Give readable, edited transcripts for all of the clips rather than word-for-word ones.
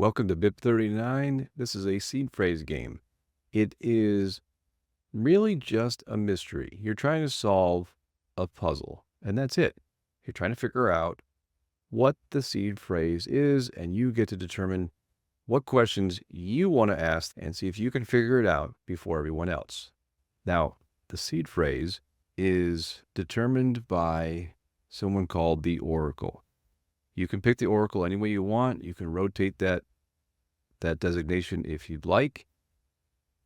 Welcome to BIP39. This is a seed phrase game. It is really just a mystery. You're trying to solve a puzzle, and that's it. You're trying to figure out what the seed phrase is, and you get to determine what questions you want to ask and see if you can figure it out before everyone else. Now, the seed phrase is determined by someone called the oracle. You can pick the oracle any way you want. You can rotate that designation if you'd like.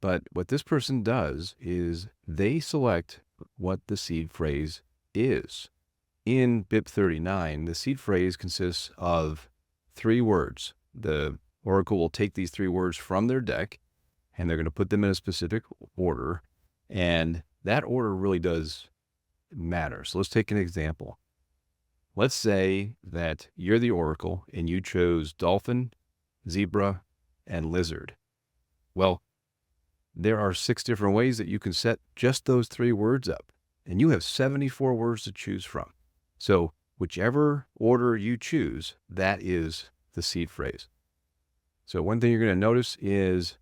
But what this person does is they select what the seed phrase is. In BIP39, the seed phrase consists of 3 words. The oracle will take these 3 words from their deck, and they're going to put them in a specific order. And that order really does matter. So let's take an example. Let's say that you're the oracle and you chose dolphin, zebra, and lizard. Well, there are 6 different ways that you can set just those 3 words up, and you have 74 words to choose from. So whichever order you choose, that is the seed phrase. So one thing you're going to notice is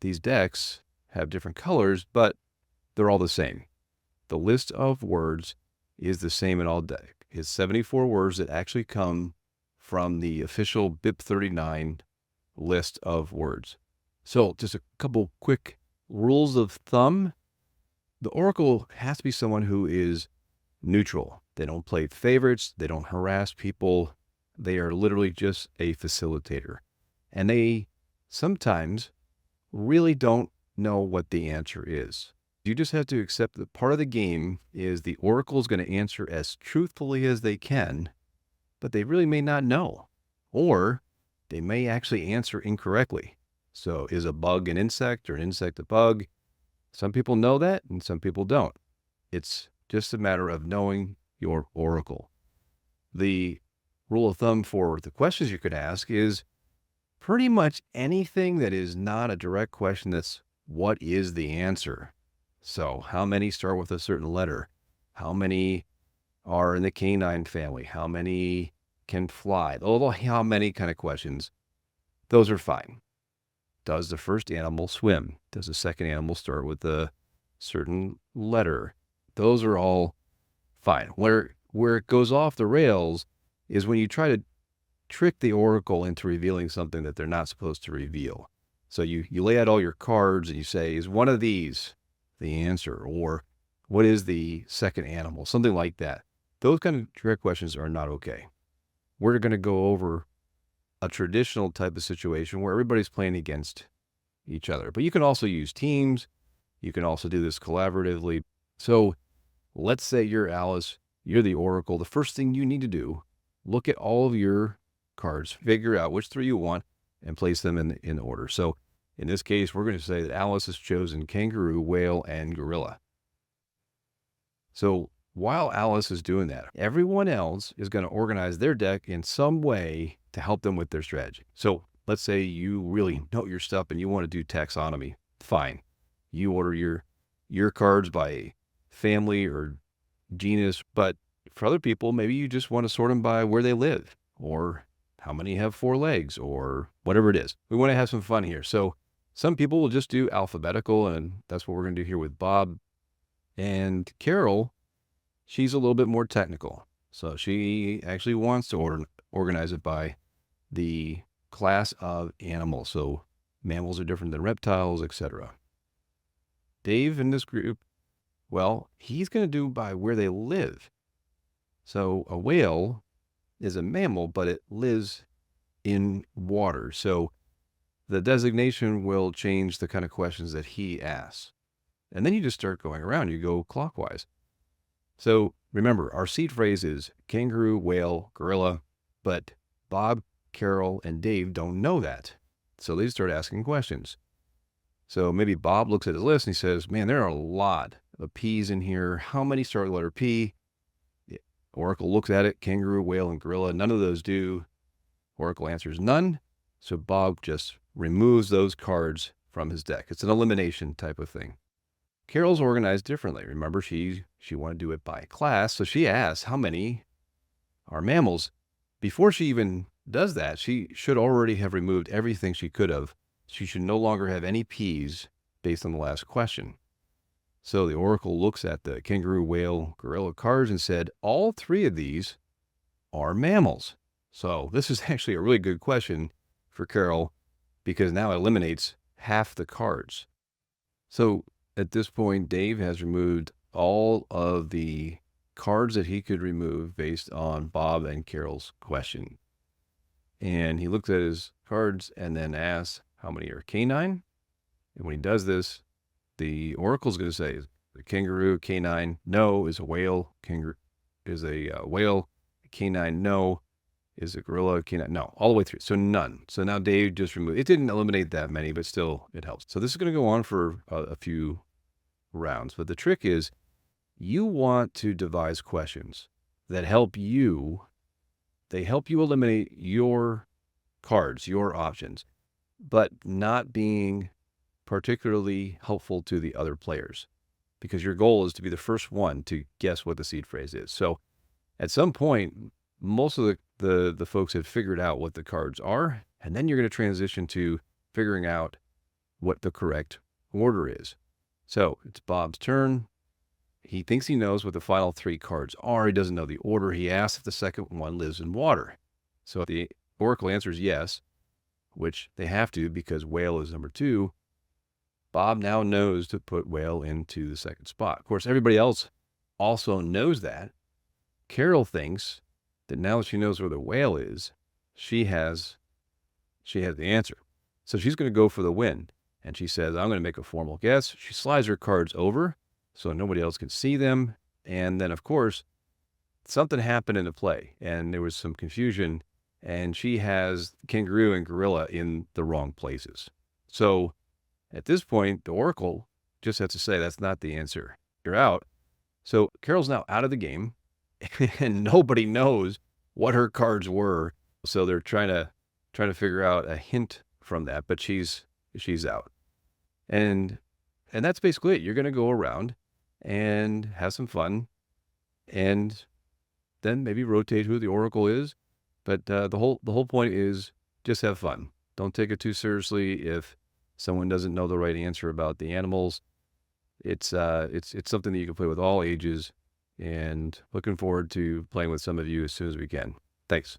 these decks have different colors, but they're all the same. The list of words is the same in all decks. It's 74 words that actually come from the official BIP39 list of words. So just a couple quick rules of thumb. The oracle has to be someone who is neutral. They don't play favorites. They don't harass people. They are literally just a facilitator. And they sometimes really don't know what the answer is. You just have to accept that part of the game is the oracle is going to answer as truthfully as they can, but they really may not know, or they may actually answer incorrectly. So is a bug an insect or an insect a bug? Some people know that and some people don't. It's just a matter of knowing your oracle. The rule of thumb for the questions you could ask is pretty much anything that is not a direct question that's what is the answer? So how many start with a certain letter? How many are in the canine family? How many can fly? Although how many kind of questions, those are fine. Does the first animal swim? Does the second animal start with a certain letter? Those are all fine. Where it goes off the rails is when you try to trick the oracle into revealing something that they're not supposed to reveal. So you lay out all your cards and you say, is one of these the answer? Or what is the second animal? Something like that. Those kind of trick questions are not okay. We're going to go over a traditional type of situation where everybody's playing against each other. But you can also use teams. You can also do this collaboratively. So let's say you're Alice, you're the oracle. The first thing you need to do, look at all of your cards, figure out which 3 you want, and place them in order. So in this case, we're going to say that Alice has chosen kangaroo, whale, and gorilla. So while Alice is doing that, everyone else is going to organize their deck in some way to help them with their strategy. So let's say you really know your stuff and you want to do taxonomy. Fine. You order your cards by family or genus, but for other people, maybe you just want to sort them by where they live or how many have 4 legs or whatever it is. We want to have some fun here. So some people will just do alphabetical, and that's what we're going to do here with Bob. And Carol, she's a little bit more technical. So she actually wants to organize it by the class of animals. So mammals are different than reptiles, etc. Dave in this group, well, he's going to do by where they live. So a whale is a mammal, but it lives in water. So the designation will change the kind of questions that he asks. And then you just start going around. You go clockwise. So remember, our seed phrase is kangaroo, whale, gorilla, but Bob, Carol, and Dave don't know that. So they start asking questions. So maybe Bob looks at his list and he says, man, there are a lot of P's in here. How many start with the letter P? The oracle looks at it, kangaroo, whale, and gorilla. None of those do. Oracle answers none. So Bob just removes those cards from his deck. It's an elimination type of thing. Carol's organized differently. Remember, she wanted to do it by class. So she asks how many are mammals before she even does that, she should already have removed everything she could have. She should no longer have any P's based on the last question. So the oracle looks at the kangaroo, whale, gorilla cards and said, all three of these are mammals. So this is actually a really good question for Carol because now it eliminates half the cards. So at this point, Dave has removed all of the cards that he could remove based on Bob and Carol's question. And he looks at his cards and then asks, how many are canine? And when he does this, the oracle's going to say, the kangaroo, canine, no, is a whale, kangaroo is a whale, canine, no, is a gorilla, canine, no, all the way through. So none. So now Dave just removed, it didn't eliminate that many, but still it helps. So this is going to go on for a few rounds. But the trick is you want to devise questions that help you. They help you eliminate your cards, your options, but not being particularly helpful to the other players, because your goal is to be the first one to guess what the seed phrase is. So at some point, most of the folks have figured out what the cards are, and then you're going to transition to figuring out what the correct order is. So it's Bob's turn. He thinks he knows what the final three cards are. He doesn't know the order. He asks if the second one lives in water. So if the oracle answers yes, which they have to because whale is number 2, Bob now knows to put whale into the second spot. Of course, everybody else also knows that. Carol thinks that now that she knows where the whale is, she has the answer. So she's going to go for the win. And she says, I'm going to make a formal guess. She slides her cards over so nobody else can see them. And then, of course, something happened in the play, and there was some confusion, and she has kangaroo and gorilla in the wrong places. So at this point, the oracle just has to say, that's not the answer. You're out. So Carol's now out of the game, and nobody knows what her cards were. So they're trying to figure out a hint from that, but she's out. And that's basically it. You're going to go around and have some fun, and then maybe rotate who the oracle is. But the whole point is just have fun. Don't take it too seriously if someone doesn't know the right answer about the animals. It's something that you can play with all ages, and looking forward to playing with some of you as soon as we can. Thanks.